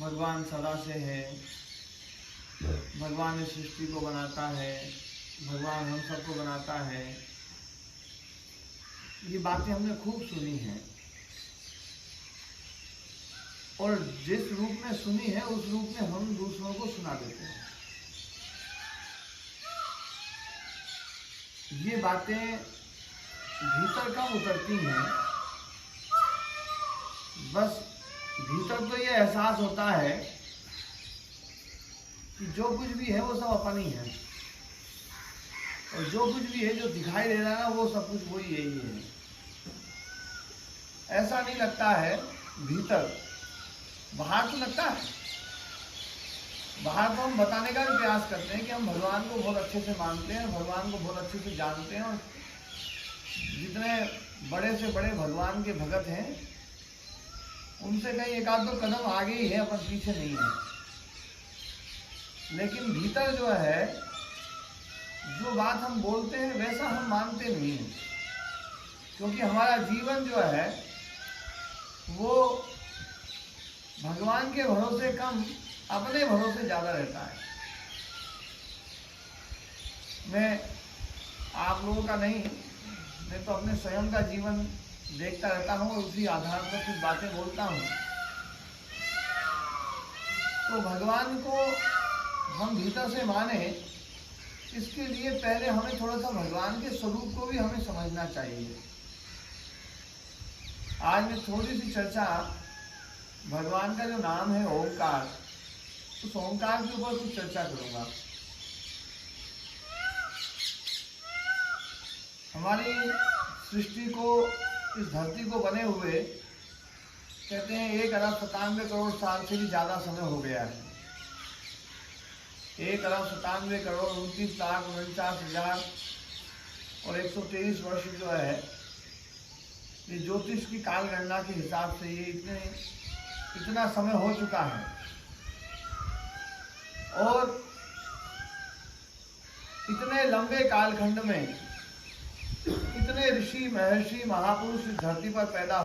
भगवान सदा से है, भगवान इस सृष्टि को बनाता है, भगवान हम सबको बनाता है। ये बातें हमने खूब सुनी हैं और जिस रूप में सुनी है उस रूप में हम दूसरों को सुना देते हैं। ये बातें भीतर कम उतरती हैं, बस भीतर तो ये एहसास होता है कि जो कुछ भी है वो सब अपन ही है और जो कुछ भी है जो दिखाई दे रहा है ना वो सब कुछ वही यही है। ऐसा नहीं लगता है भीतर, बाहर तो लगता है। बाहर तो हम बताने का भी प्रयास करते हैं कि हम भगवान को बहुत अच्छे से मानते हैं, भगवान को बहुत अच्छे से जानते हैं और जितने बड़े से बड़े भगवान के भगत हैं उनसे कहीं एक आध दो कदम आगे ही है, अपन पीछे नहीं है। लेकिन भीतर जो है, जो बात हम बोलते हैं वैसा हम मानते नहीं हैं, क्योंकि हमारा जीवन जो है वो भगवान के भरोसे कम अपने भरोसे ज़्यादा रहता है। मैं आप लोगों का नहीं, मैं तो अपने स्वयं का जीवन देखता रहता हूँ और उसी आधार पर कुछ बातें बोलता हूँ। तो भगवान को हम भीतर से माने, इसके लिए पहले हमें थोड़ा सा भगवान के स्वरूप को भी हमें समझना चाहिए। आज मैं थोड़ी सी चर्चा भगवान का जो नाम है ओंकार, उस ओंकार के ऊपर कुछ चर्चा करूंगा। हमारी सृष्टि को, इस धरती को बने हुए कहते हैं 1,97 करोड़ साल से भी ज़्यादा समय हो गया है। 1,97 करोड़ 29,49,000 और 123 वर्ष जो है, ये ज्योतिष की काल गणना के हिसाब से ये इतना समय हो चुका है। और इतने लंबे कालखंड में इतने ऋषि महर्षि महापुरुष इस धरती पर पैदा,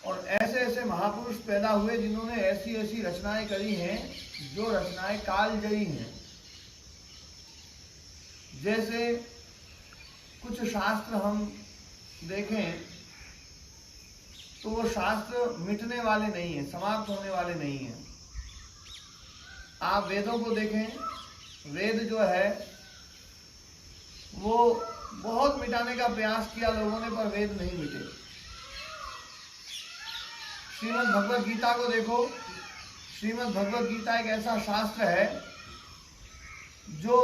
और ऐसे ऐसे महापुरुष पैदा हुए जिन्होंने ऐसी ऐसी रचनाएं करी हैं जो रचनाएं कालजयी हैं। जैसे कुछ शास्त्र हम देखें तो वो शास्त्र मिटने वाले नहीं हैं, समाप्त होने वाले नहीं हैं। आप वेदों को देखें, वेद जो है वो बहुत मिटाने का प्रयास किया लोगों ने, पर वेद नहीं मिटे। श्रीमद् भगवत गीता को देखो, श्रीमद् भगवत गीता एक ऐसा शास्त्र है जो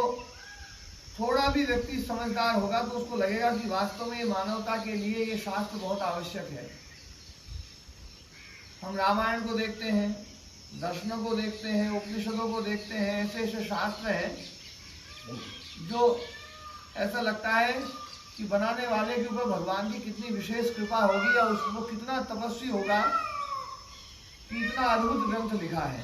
थोड़ा भी व्यक्ति समझदार होगा तो उसको लगेगा कि वास्तव में ये मानवता के लिए ये शास्त्र बहुत आवश्यक है। हम रामायण को देखते हैं, दर्शनों को देखते हैं, उपनिषदों को देखते हैं, ऐसे ऐसे शास्त्र हैं जो ऐसा लगता है कि बनाने वाले के ऊपर भगवान की कितनी विशेष कृपा होगी या उसको कितना तपस्वी होगा कि इतना अद्भुत ग्रंथ लिखा है।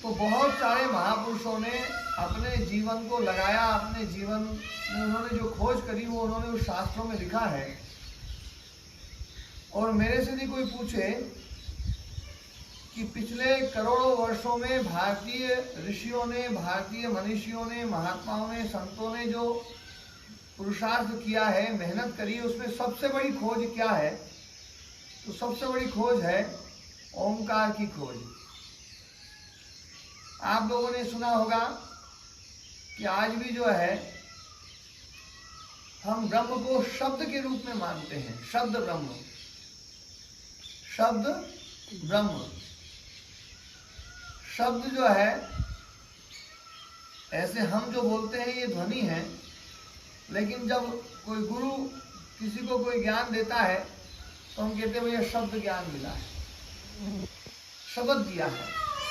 तो बहुत सारे महापुरुषों ने अपने जीवन को लगाया, अपने जीवन में उन्होंने जो खोज करी वो उन्होंने उस शास्त्रों में लिखा है। और मेरे से भी कोई पूछे कि पिछले करोड़ों वर्षों में भारतीय ऋषियों ने, भारतीय मनीषियों ने, महात्माओं ने, संतों ने जो पुरुषार्थ किया है, मेहनत करी है, उसमें सबसे बड़ी खोज क्या है? तो सबसे बड़ी खोज है ओंकार की खोज। आप लोगों ने सुना होगा कि आज भी जो है हम ब्रह्म को शब्द के रूप में मानते हैं। शब्द ब्रह्म, शब्द ब्रह्म। शब्द जो है, ऐसे हम जो बोलते हैं ये ध्वनि है, लेकिन जब कोई गुरु किसी को कोई ज्ञान देता है तो हम कहते हैं भैया शब्द ज्ञान मिला है, शब्द दिया है।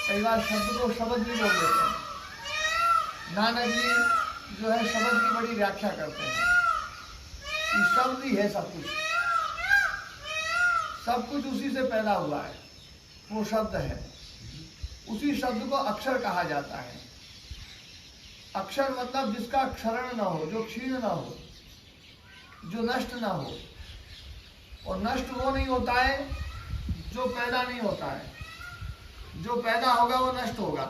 कई बार शब्द को शब्द भी बोल देते हैं। नानक जी जो है शब्द की बड़ी व्याख्या करते हैं कि शब्द ही है सब कुछ, सब कुछ उसी से पैदा हुआ है, वो शब्द है। उसी शब्द को अक्षर कहा जाता है। अक्षर मतलब जिसका क्षरण न हो, जो क्षीण न हो, जो नष्ट न हो। और नष्ट वो नहीं होता है जो पैदा नहीं होता है, जो पैदा होगा वो नष्ट होगा।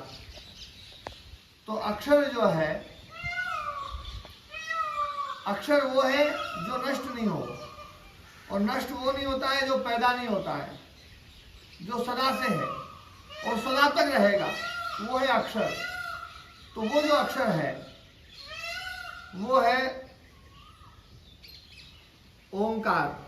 तो अक्षर जो है, अक्षर वो है जो नष्ट नहीं हो, और नष्ट वो नहीं होता है जो पैदा नहीं होता है, जो सदा से है और सदा तक रहेगा, वो है अक्षर। तो वो जो अक्षर है वो है ओंकार।